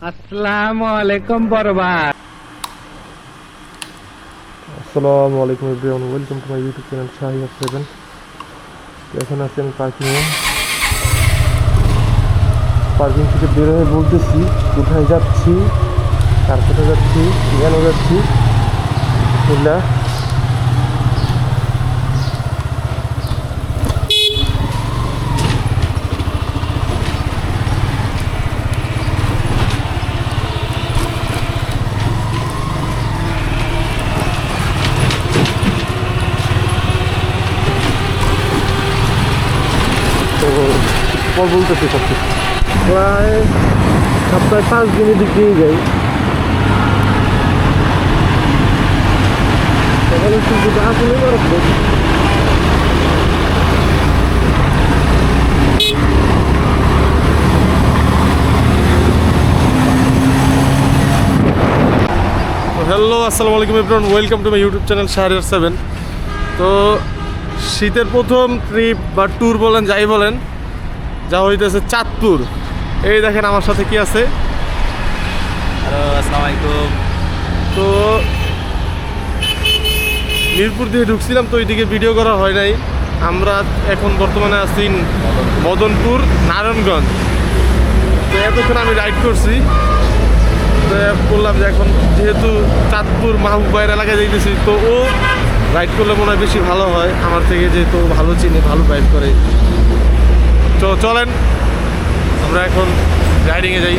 আসসালামু আলাইকুম বরবাদ। আসসালামু আলাইকুম everyone, welcome to my YouTube channel শাহিদ7। এখন আছি আমি পার্কিং থেকে বের হয়ে বলতেছি কোথায় যাচ্ছি, কার সাথে যাচ্ছি, কেন যাচ্ছি। বিসমিল্লাহ। তো বলতেছি সব কিছু প্রায় সপ্তাহে 5 দিনের দিক দিয়ে যাই। সকালে সূর্যটা আসলে বরফ দেয়। হ্যালো, আসসালামু আলাইকুম everyone, welcome to my YouTube channel শাহিদ7। তো শীতের প্রথম ট্রিপ বা ট্যুর বলেন, যাই বলেন, যা হইতেছে চাঁদপুর। এই দেখেন আমার সাথে কি আছে। হ্যালো, আসসালামু আলাইকুম। তো মিরপুর দিয়ে ঢুকছিলাম, তো ওইদিকে ভিডিও করা হয় নাই। আমরা এখন বর্তমানে আছি মদনপুর নারায়ণগঞ্জ। তো এতক্ষণ আমি রাইড করছি, তো বললাম যে এখন যেহেতু চাঁদপুর মাহবুব ভাইয়ের এলাকায় যাইতেছি, তো ও রাইড করলে মনে হয় বেশি ভালো হয় আমার থেকে, যেহেতু ভালো চিনে, ভালো রাইড করে। তো চলেন আমরা এখন রাইডিংয়ে যাই।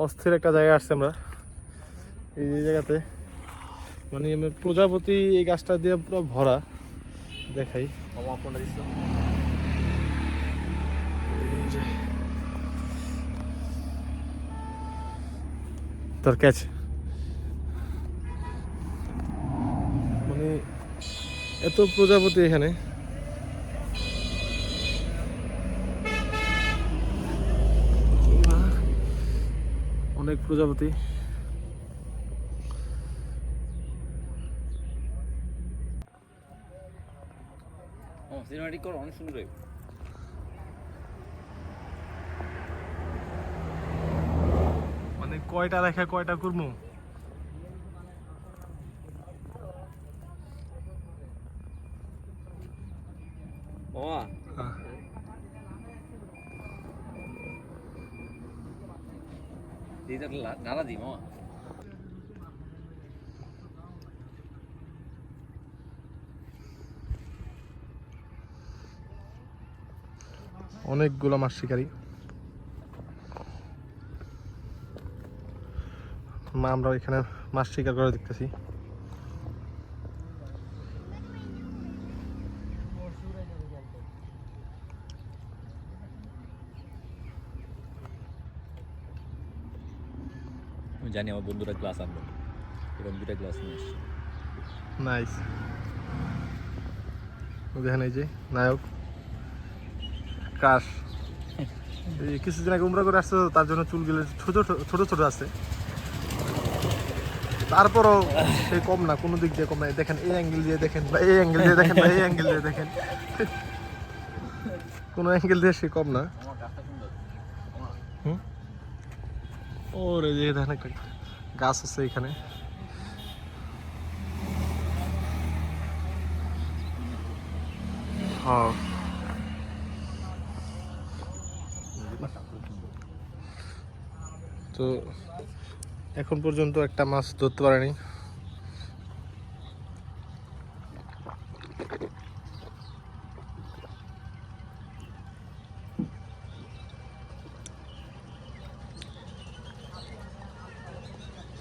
অস্থির একটা জায়গায় আসছি আমরা। এই যে জায়গাতে মানে আমার প্রজাপতি এই গাছটা দিয়ে পুরো ভরা। দেখাই তোর ক্যাচ, মানে এত প্রজাপতি এখানে। অনেক প্রজাপতি। সিনেমাটিক কর অনেক সুন্দর। মানে কয়টা রেখা কয়টা করবো? মামা নাড়া দি মামা। অনেকগুলো মাছ শিকারি। আমরা এখানে মাছ শিকার করে দেখতেছি। আমি জানি আমার বন্ধুরা গ্লাস আনবে, এরকম 2টা গ্লাস নিয়ে এসছি। নাইস। দেখেন এই যে নায়ক কাশ, এই কিছুদিন আগে উমরা করে আসছে, তার জন্য চুলগুলো ছোট ছোট ছোট আছে, তারপরও সে কম না, কোনো দিক দিয়ে কম না। দেখেন এই অ্যাঙ্গেল দিয়ে দেখেন, বা এই অ্যাঙ্গেল দিয়ে দেখেন, বা এই অ্যাঙ্গেল দিয়ে দেখেন, কোনো অ্যাঙ্গেল দিয়ে সে কম না। ওরে যে দেখেন একটা গাছ আছে এখানে। হ্যাঁ, তো এখন পর্যন্ত একটা মাছ ধরতে পারেনি।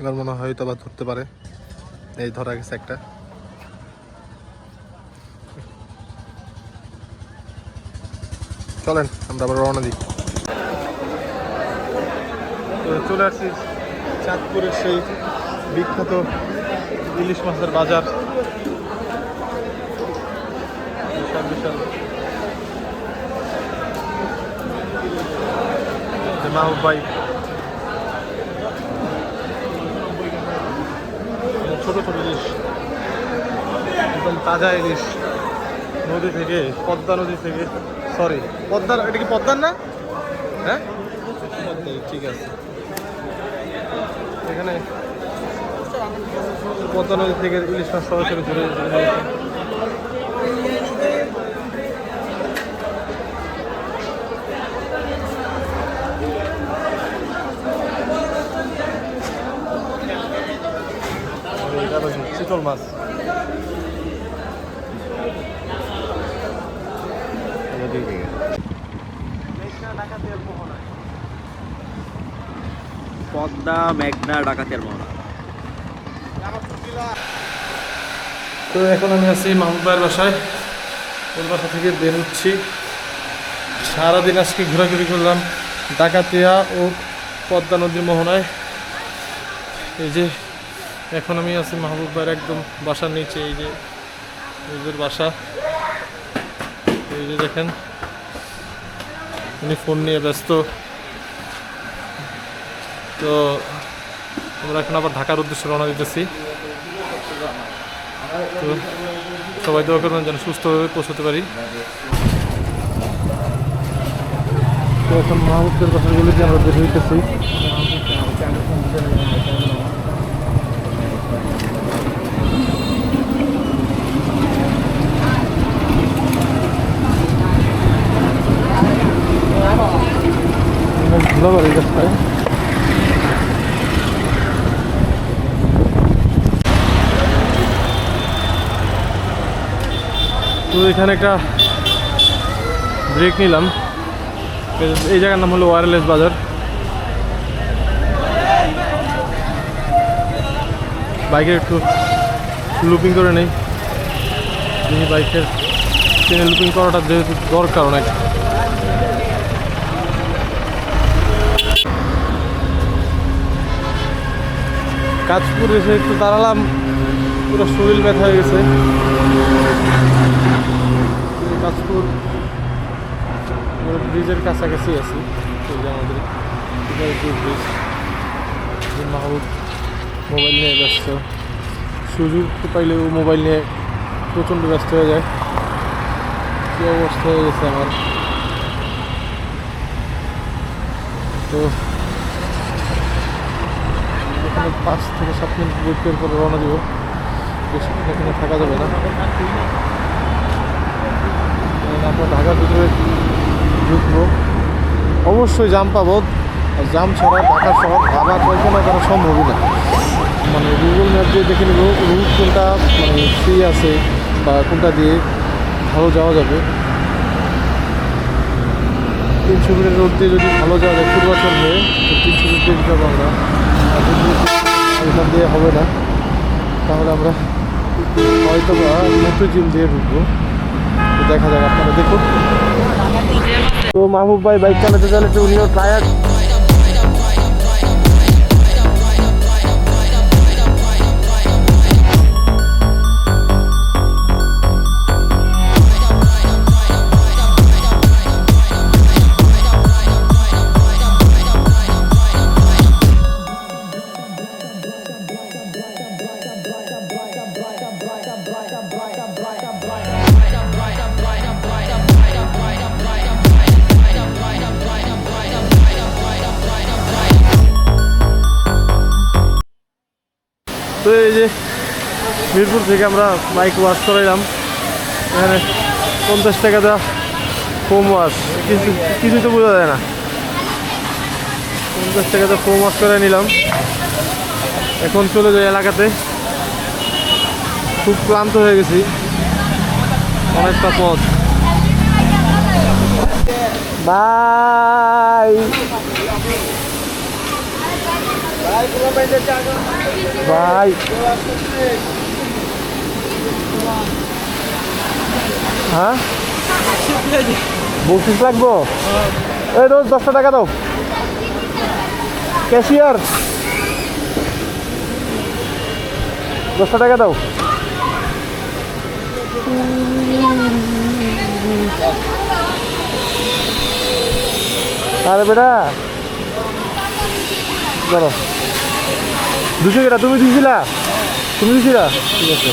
এবার মনে হয় হয়তো আবার ধরতে পারে। এই ধরা গেছে একটা। চলেন আমরা আবার রওনা দিই। তো চলে আসছি চাঁদপুরের সেই বিখ্যাত ইলিশ মাছের বাজার। বিশাল বিশাল মাহবুব ভাই ছোট ছোট ইলিশ, একদম তাজা ইলিশ নদী থেকে, পদ্মা নদী থেকে। সরি, পদ্মার, এটা কি পদ্মার না? হ্যাঁ পদ্মাই, ঠিক আছে। এখানে পদ্মা নদী থেকে ইলিশ মাছ সরাসরি ধরে চিতল মাছ। পদ্মা, মেঘনা, ডাকাতের মোহনা। তো এখন আমি আছি মাহবুব ভাইয়ের বাসায়। ওর বাসা থেকে বের হচ্ছি। সারাদিন আজকে ঘোরাঘুরি করলাম ডাকাতিয়া ও পদ্মা নদীর মোহনায়। এই যে এখন আমি আছি মাহবুব ভাইয়ের একদম বাসার নিচে। এই যে ওদের বাসা, এই যে দেখেন উনি ফোন নিয়ে ব্যস্ত। তো আমরা এখন আবার ঢাকার উদ্দেশ্যে রওনা দিতেছি। তো সবাই দোয়া করবেন যেন সুস্থভাবে পৌঁছতে পারি। তো এখন মাহবুবের বাসাগুলিতে আমরা বের হইতেছি। ধুলাবাড়ি রাস্তায়। তো এখানে একটা ব্রেক নিলাম। এই জায়গার নাম হলো ওয়্যারলেস বাজার। বাইকের একটু লুপিং করে নেই, যিনি বাইকের ট্রেনে লুপিং করাটা যেহেতু দরকার অনেক। কাজপুর এসে একটু দাঁড়ালাম, পুরো শরীর ব্যথা হয়ে গেছে। কাজপুর ব্রিজের কাছাকাছি আছি, আমাদের ব্রিজ। মাহবুব মোবাইল নিয়ে ব্যস্ত, সুযোগ পাইলে ও মোবাইল নিয়ে প্রচণ্ড ব্যস্ত হয়ে যায়। কী অবস্থা হয়ে গেছে আমার। তো এখানে 5 থেকে 7 মিনিট ওয়েট করে রওনা দিব, বেশিক্ষণ এখানে থাকা যাবে না। আমরা ঢাকার ভিতরে ঢুকবো, অবশ্যই জাম পাবো, আর জাম ছাড়া ঢাকা শহর আবার কল্পনা করা সম্ভবই না। মানে গুগল ম্যাপ দিয়ে দেখে নেব রুট কোনটা মানে ফ্রি আছে বা কোনটা দিয়ে ভালো যাওয়া যাবে। 300 মিটার রোড দিয়ে যদি ভালো যাওয়া যায় পূর্বাচল হয়ে, তো 300 মিটার দিয়ে যাবো আমরা। আর যদি এখান দিয়ে হবে না তাহলে আমরা হয়তো বা মতিঝিল দিয়ে ঢুকবো। তো দেখা যাক, আপনারা দেখুন। তো মাহবুব ভাই বাইক চালাতে চালাতে উনিও টায়ার্ড। তো এই যে মিরপুর থেকে আমরা বাইক ওয়াশ করাইলাম, এখানে 50 টাকা দেওয়া ফোম ওয়াশ, কিছুই তো বোঝা যায় না। 50 টাকা দেওয়া ফোম ওয়াশ করে নিলাম। এখন চলে যাই এলাকাতে, খুব ক্লান্ত হয়ে গেছি, অনেকটা পথ। বাই ভাই, হ্যাঁ বকশিস লাগবো? এই রোজ 10 টাকা দাও, ক্যাশিয়ার 10 টাকা দাও। আরে বেটা ধরো 200 টাকা। তুমি দিছিলা? ঠিক আছে।